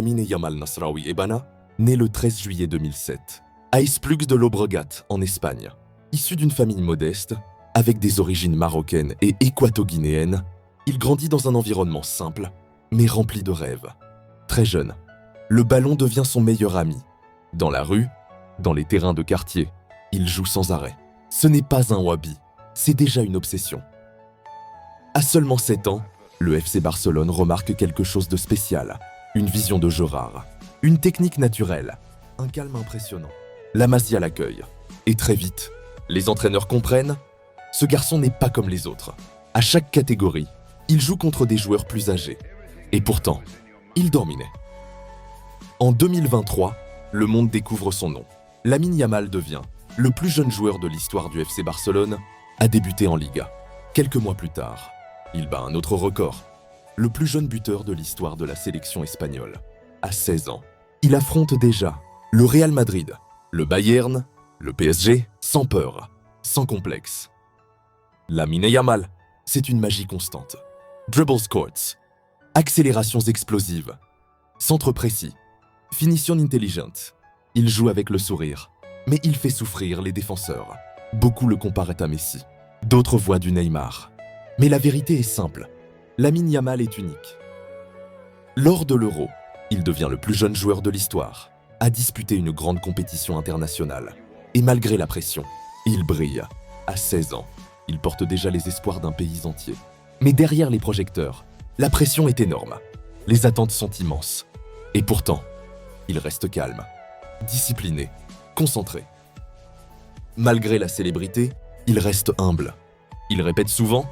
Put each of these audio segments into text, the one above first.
Lamine Yamal Nasraoui Ebana, né le 13 juillet 2007, à Esplugues de Llobregat, en Espagne. Issu d'une famille modeste, avec des origines marocaines et équato-guinéennes, il grandit dans un environnement simple, mais rempli de rêves. Très jeune, le ballon devient son meilleur ami. Dans la rue, dans les terrains de quartier, il joue sans arrêt. Ce n'est pas un hobby, c'est déjà une obsession. À seulement 7 ans, le FC Barcelone remarque quelque chose de spécial, une vision de jeu rare, une technique naturelle, un calme impressionnant. La Masia l'accueille, et très vite, les entraîneurs comprennent, ce garçon n'est pas comme les autres. À chaque catégorie, il joue contre des joueurs plus âgés. Et pourtant, il dominait. En 2023, le monde découvre son nom. Lamine Yamal devient le plus jeune joueur de l'histoire du FC Barcelone à débuter en Liga. Quelques mois plus tard, il bat un autre record, le plus jeune buteur de l'histoire de la sélection espagnole. À 16 ans, il affronte déjà le Real Madrid, le Bayern, le PSG, sans peur, sans complexe. Lamine Yamal, c'est une magie constante. Dribbles courts, accélérations explosives, centre précis, finition intelligente. Il joue avec le sourire, mais il fait souffrir les défenseurs. Beaucoup le comparaient à Messi, d'autres voient du Neymar. Mais la vérité est simple, Lamine Yamal est unique. Lors de l'Euro, il devient le plus jeune joueur de l'histoire à disputer une grande compétition internationale. Et malgré la pression, il brille. À 16 ans, il porte déjà les espoirs d'un pays entier. Mais derrière les projecteurs, la pression est énorme. Les attentes sont immenses. Et pourtant, il reste calme, discipliné, concentré. Malgré la célébrité, il reste humble. Il répète souvent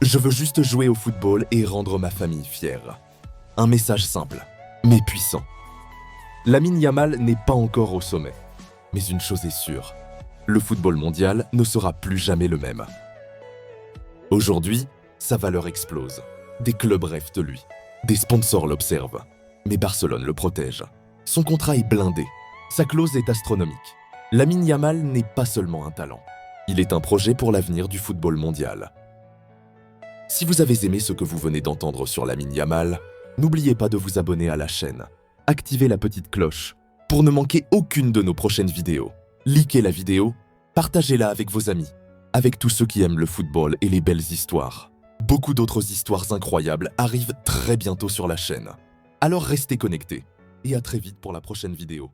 « Je veux juste jouer au football et rendre ma famille fière ». Un message simple, mais puissant. Lamine Yamal n'est pas encore au sommet. Mais une chose est sûre, le football mondial ne sera plus jamais le même. Aujourd'hui, sa valeur explose. Des clubs rêvent de lui. Des sponsors l'observent. Mais Barcelone le protège. Son contrat est blindé. Sa clause est astronomique. Lamine Yamal n'est pas seulement un talent. Il est un projet pour l'avenir du football mondial. Si vous avez aimé ce que vous venez d'entendre sur Lamine Yamal, n'oubliez pas de vous abonner à la chaîne. Activez la petite cloche pour ne manquer aucune de nos prochaines vidéos. Likez la vidéo, partagez-la avec vos amis, avec tous ceux qui aiment le football et les belles histoires. Beaucoup d'autres histoires incroyables arrivent très bientôt sur la chaîne. Alors restez connectés et à très vite pour la prochaine vidéo.